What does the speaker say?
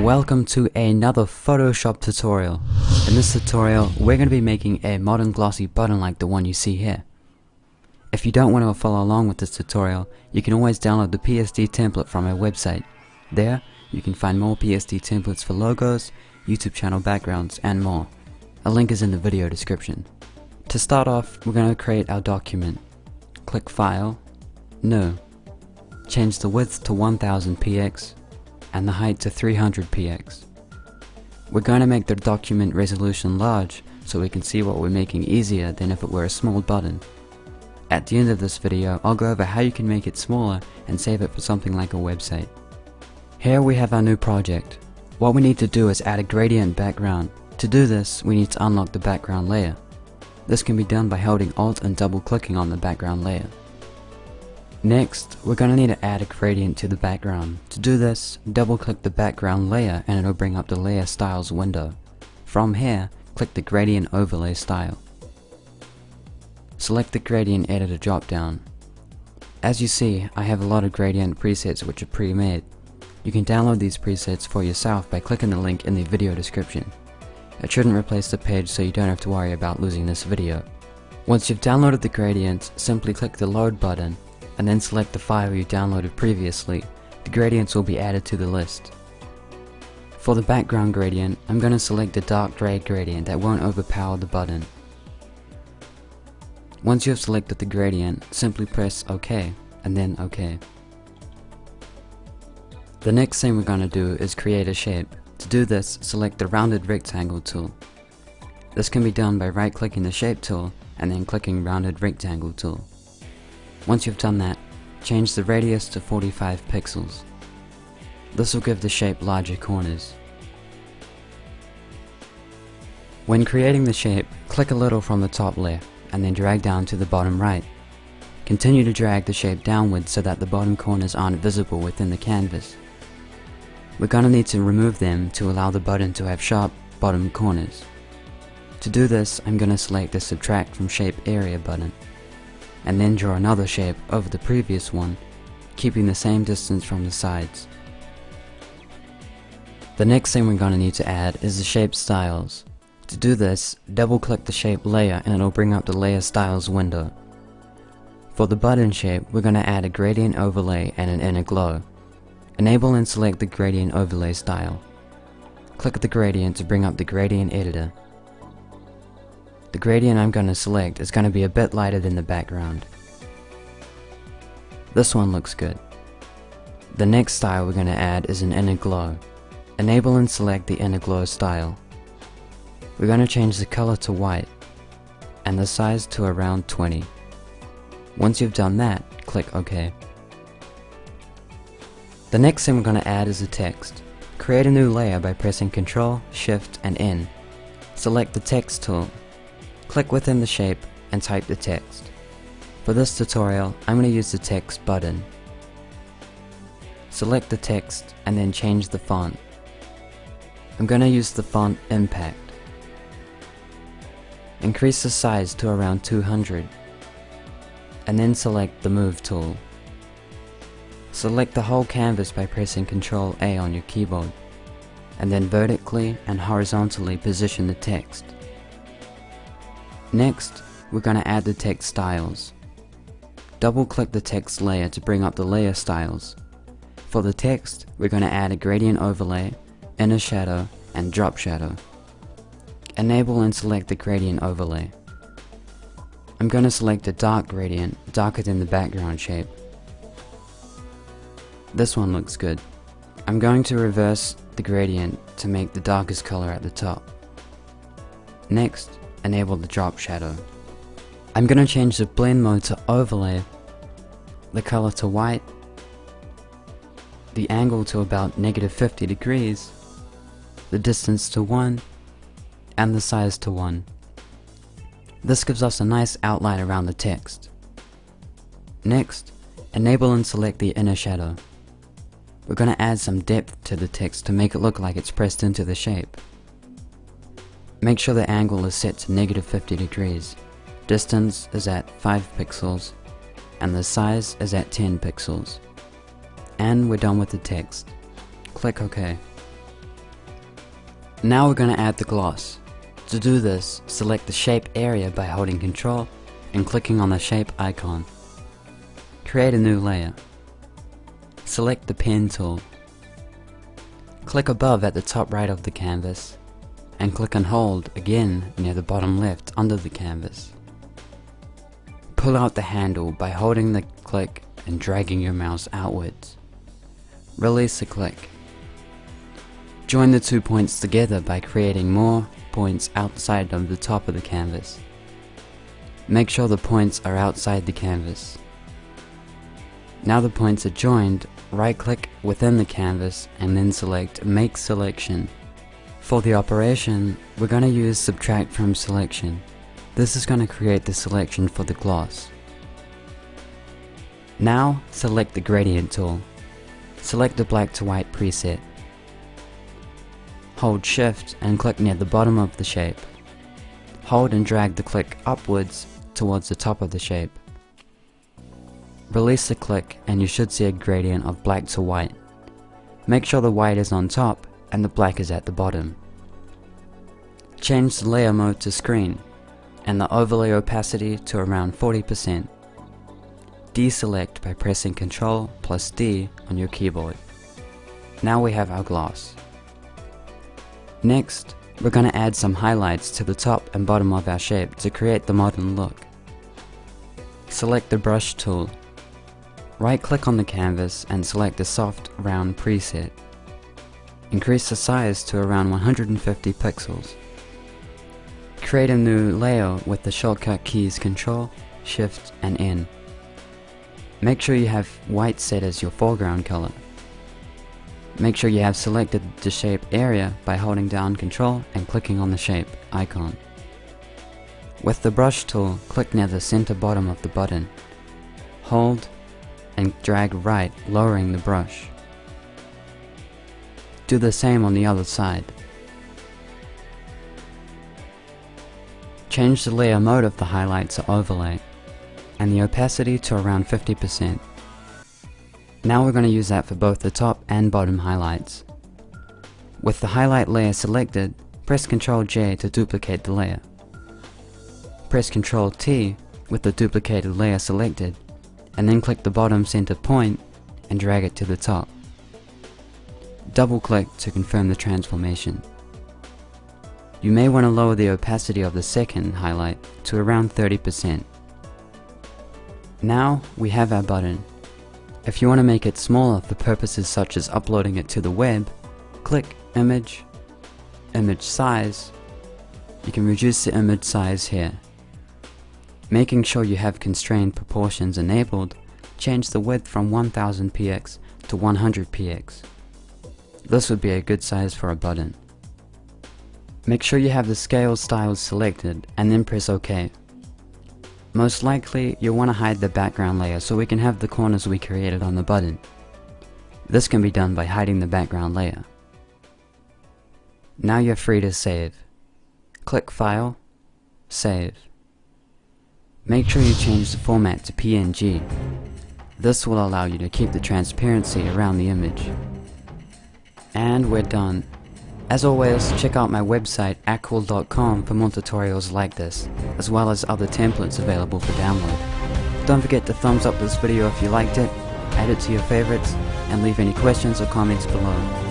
Welcome to another Photoshop tutorial. In this tutorial, we're going to be making a modern glossy button like the one you see here. If you don't want to follow along with this tutorial, you can always download the PSD template from our website. There, you can find more PSD templates for logos, YouTube channel backgrounds, and more. A link is in the video description. To start off, we're going to create our document. Click File, New. Change the width to 1000 px and the height to 300 px. We're going to make the document resolution large so we can see what we're making easier than if it were a small button. At the end of this video, I'll go over how you can make it smaller and save it for something like a website. Here we have our new project. What we need to do is add a gradient background. To do this, we need to unlock the background layer. This can be done by holding Alt and double clicking on the background layer. Next, we're going to need to add a gradient to the background. To do this, double click the background layer and it'll bring up the layer styles window. From here, click the gradient overlay style. Select the gradient editor drop down. As you see, I have a lot of gradient presets which are pre-made. You can download these presets for yourself by clicking the link in the video description. It shouldn't replace the page, so you don't have to worry about losing this video. Once you've downloaded the gradient, simply click the load button and then select the file you downloaded previously. The gradients will be added to the list. For the background gradient, I'm going to select a dark gray gradient that won't overpower the button. Once you have selected the gradient, simply press OK and then OK. The next thing we're going to do is create a shape. To do this, select the rounded rectangle tool. This can be done by right clicking the shape tool and then clicking rounded rectangle tool. Once you've done that, change the radius to 45 pixels. This will give the shape larger corners. When creating the shape, click a little from the top left and then drag down to the bottom right. Continue to drag the shape downwards so that the bottom corners aren't visible within the canvas. We're going to need to remove them to allow the button to have sharp bottom corners. To do this, I'm going to select the Subtract from Shape Area button, and then draw another shape over the previous one, keeping the same distance from the sides. The next thing we're going to need to add is the shape styles. To do this, double click the shape layer and it'll bring up the layer styles window. For the button shape, we're going to add a gradient overlay and an inner glow. Enable and select the gradient overlay style. Click the gradient to bring up the gradient editor. The gradient I'm going to select is going to be a bit lighter than the background. This one looks good. The next style we're going to add is an inner glow. Enable and select the inner glow style. We're going to change the color to white and the size to around 20. Once you've done that, click OK. The next thing we're going to add is the text. Create a new layer by pressing Ctrl, Shift, and N. Select the text tool. Click within the shape and type the text. For this tutorial, I'm going to use the text button. Select the text and then change the font. I'm going to use the font Impact. Increase the size to around 200 and then select the Move tool. Select the whole canvas by pressing Ctrl A on your keyboard and then vertically and horizontally position the text. Next, we're going to add the text styles. Double click the text layer to bring up the layer styles. For the text, we're going to add a gradient overlay, inner shadow, and drop shadow. Enable and select the gradient overlay. I'm going to select a dark gradient, darker than the background shape. This one looks good. I'm going to reverse the gradient to make the darkest color at the top. Next, enable the drop shadow. I'm going to change the blend mode to overlay, the color to white, the angle to about -50 degrees, the distance to 1, and the size to 1. This gives us a nice outline around the text. Next, enable and select the inner shadow. We're going to add some depth to the text to make it look like it's pressed into the shape. Make sure the angle is set to -50 degrees. Distance is at 5 pixels and the size is at 10 pixels. And we're done with the text. Click OK. Now we're going to add the gloss. To do this, select the shape area by holding Ctrl and clicking on the shape icon. Create a new layer. Select the pen tool. Click above at the top right of the canvas and click and hold again near the bottom left under the canvas. Pull out the handle by holding the click and dragging your mouse outwards. Release the click. Join the 2 points together by creating more points outside of the top of the canvas. Make sure the points are outside the canvas. Now the points are joined, right click within the canvas and then select Make Selection. For the operation, we're going to use Subtract from Selection. This is going to create the selection for the gloss. Now select the Gradient tool. Select the black to white preset. Hold Shift and click near the bottom of the shape. Hold and drag the click upwards towards the top of the shape. Release the click and you should see a gradient of black to white. Make sure the white is on top and the black is at the bottom. Change the layer mode to screen and the overlay opacity to around 40%. Deselect by pressing Ctrl plus D on your keyboard. Now we have our gloss. Next, we're going to add some highlights to the top and bottom of our shape to create the modern look. Select the brush tool. Right click on the canvas and select the soft round preset. Increase the size to around 150 pixels. Create a new layer with the shortcut keys Ctrl, Shift and N. Make sure you have white set as your foreground color. Make sure you have selected the shape area by holding down Ctrl and clicking on the shape icon. With the brush tool, click near the center bottom of the button. Hold and drag right, lowering the brush. Do the same on the other side. Change the layer mode of the highlight to overlay and the opacity to around 50%. Now we're going to use that for both the top and bottom highlights. With the highlight layer selected, press Ctrl J to duplicate the layer. Press Ctrl T with the duplicated layer selected and then click the bottom center point and drag it to the top. Double click to confirm the transformation. You may want to lower the opacity of the second highlight to around 30%. Now we have our button. If you want to make it smaller for purposes such as uploading it to the web, click Image, Image Size. You can reduce the image size here. Making sure you have constrained proportions enabled, change the width from 1000 px to 100 px. This would be a good size for a button. Make sure you have the scale styles selected and then press OK. Most likely you'll want to hide the background layer so we can have the corners we created on the button. This can be done by hiding the background layer. Now you're free to save. Click File, Save. Make sure you change the format to PNG. This will allow you to keep the transparency around the image. And we're done. As always, check out my website acquil.com for more tutorials like this, as well as other templates available for download. Don't forget to thumbs up this video if you liked it, add it to your favorites, and leave any questions or comments below.